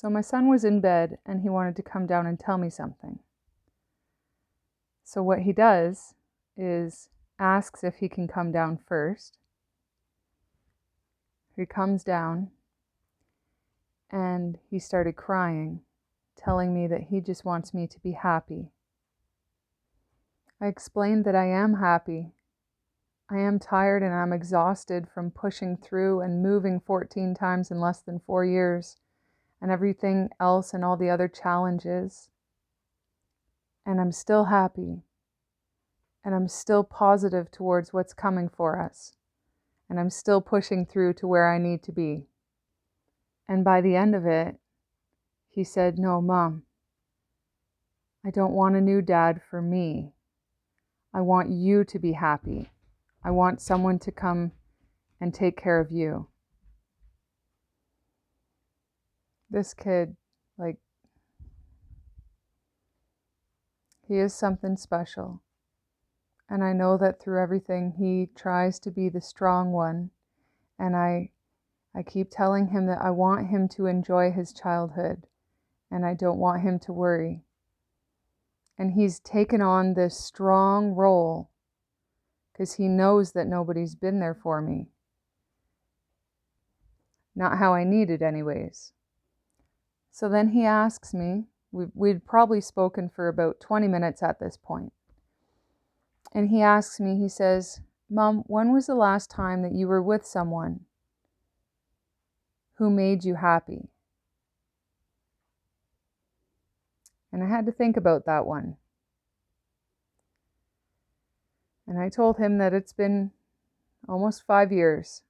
So my son was in bed and he wanted to come down and tell me something. So what he does is asks if he can come down first. He comes down and he started crying, telling me that he just wants me to be happy. I explained that I am happy. I am tired and I'm exhausted from pushing through and moving 14 times in less than 4 years and everything else and all the other challenges. And I'm still happy. And I'm still positive towards what's coming for us. And I'm still pushing through to where I need to be. And by the end of it, he said, "No, Mom, I don't want a new dad for me. I want you to be happy. I want someone to come and take care of you." This kid, he is something special. And I know that through everything, he tries to be the strong one. And I keep telling him that I want him to enjoy his childhood. And I don't want him to worry. And he's taken on this strong role because he knows that nobody's been there for me. Not how I need it anyways. So then he asks me, we'd probably spoken for about 20 minutes at this point. And he asks me, he says, "Mom, when was the last time that you were with someone who made you happy?" And I had to think about that one. And I told him that it's been almost 5 years.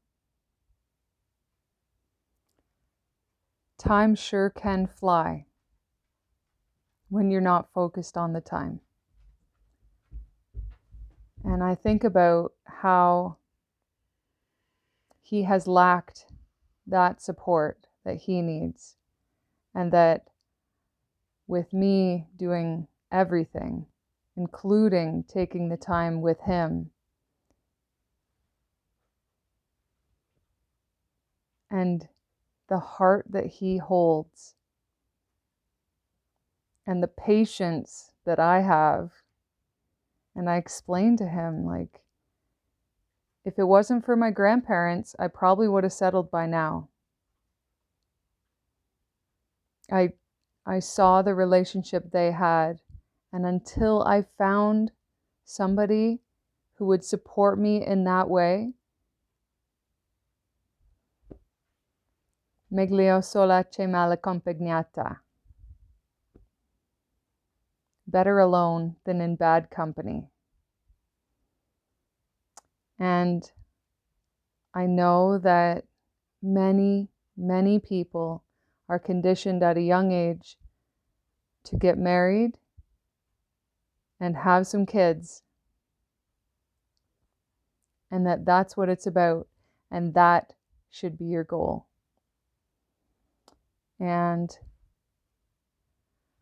Time sure can fly when you're not focused on the time. And I think about how he has lacked that support that he needs. And that with me doing everything, including taking the time with him, and the heart that he holds, and the patience that I have. And I explained to him, if it wasn't for my grandparents, I probably would have settled by now. I saw the relationship they had, and until I found somebody who would support me in that way, meglio sola che mal accompagnata. Better alone than in bad company. And I know that many, many people are conditioned at a young age to get married and have some kids. And that's what it's about. And that should be your goal. And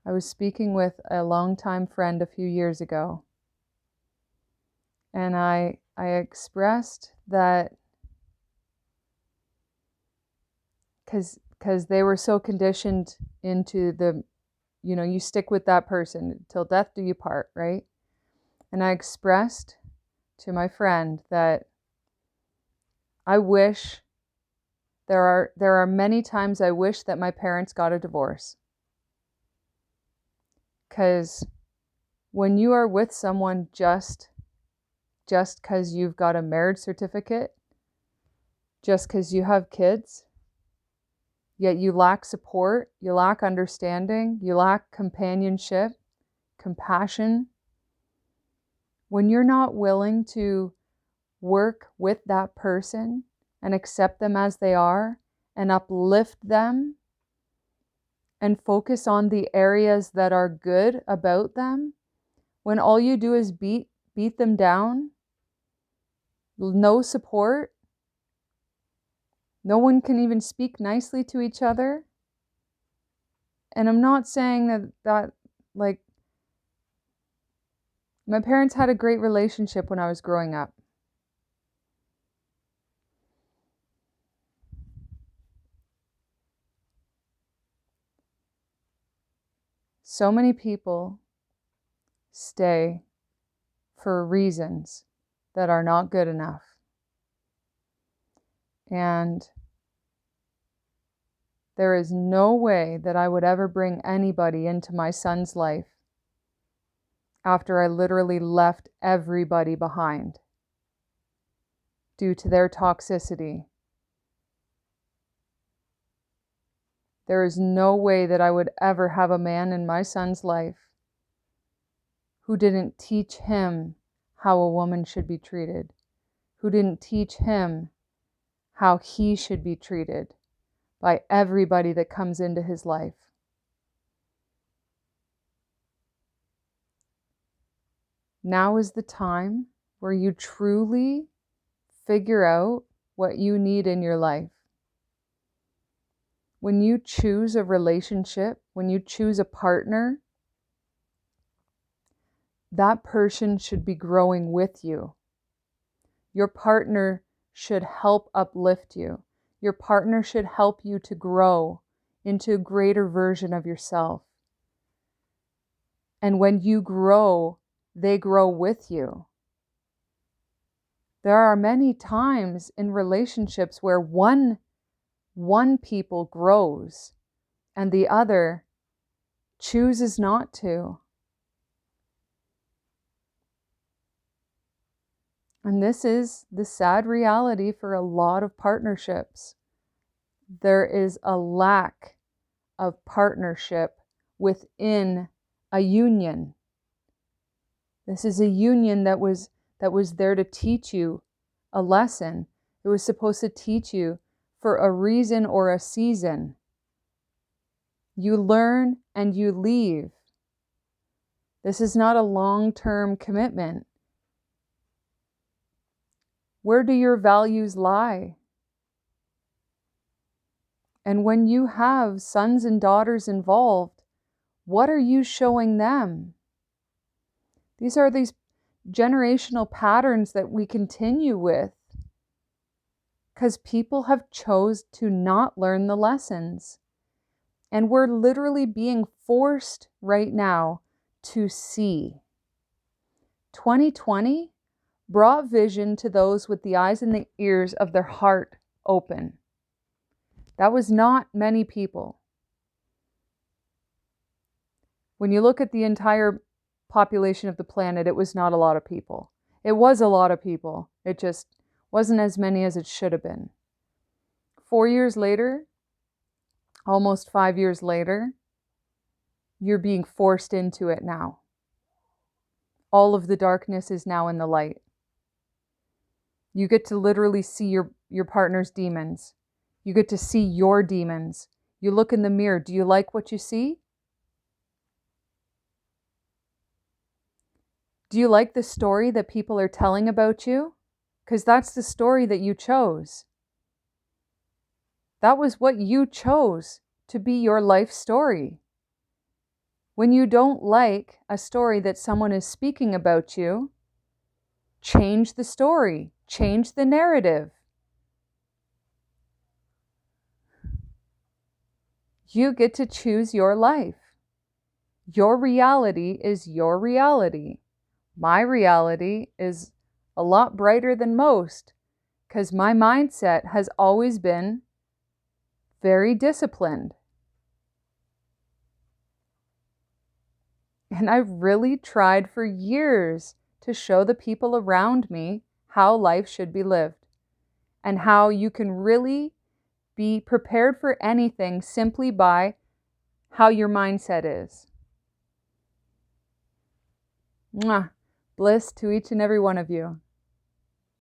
I was speaking with a longtime friend a few years ago. And I expressed that because they were so conditioned into the, you stick with that person till death do you part, right? And I expressed to my friend that I wish, there are many times I wish that my parents got a divorce. Because when you are with someone just because you've got a marriage certificate, just because you have kids, yet you lack support, you lack understanding, you lack companionship, compassion, when you're not willing to work with that person and accept them as they are and uplift them and focus on the areas that are good about them, when all you do is beat them down, no support, no one can even speak nicely to each other. And I'm not saying that my parents had a great relationship when I was growing up. So many people stay for reasons that are not good enough. And there is no way that I would ever bring anybody into my son's life after I literally left everybody behind due to their toxicity. There is no way that I would ever have a man in my son's life who didn't teach him how a woman should be treated, who didn't teach him how he should be treated by everybody that comes into his life. Now is the time where you truly figure out what you need in your life. When you choose a relationship, when you choose a partner, that person should be growing with you. Your partner should help uplift you. Your partner should help you to grow into a greater version of yourself. And when you grow, they grow with you. There are many times in relationships where one people grows and the other chooses not to. And this is the sad reality for a lot of partnerships. There is a lack of partnership within a union. This is a union that was there to teach you a lesson. It was supposed to teach you for a reason or a season. You learn and you leave. This is not a long-term commitment. Where do your values lie? And when you have sons and daughters involved, what are you showing them? These are these generational patterns that we continue with because people have chose to not learn the lessons. And we're literally being forced right now to see. 2020 brought vision to those with the eyes and the ears of their heart open. That was not many people. When you look at the entire population of the planet, it was not a lot of people. It was a lot of people. It just wasn't as many as it should have been. 4 years later, almost 5 years later, you're being forced into it now. All of the darkness is now in the light. You get to literally see your partner's demons. You get to see your demons. You look in the mirror. Do you like what you see? Do you like the story that people are telling about you? Because that's the story that you chose. That was what you chose to be your life story. When you don't like a story that someone is speaking about you, change the story, change the narrative. You get to choose your life. Your reality is your reality. My reality is a lot brighter than most because my mindset has always been very disciplined. And I've really tried for years to show the people around me how life should be lived and how you can really be prepared for anything simply by how your mindset is. Mwah. Bliss to each and every one of you.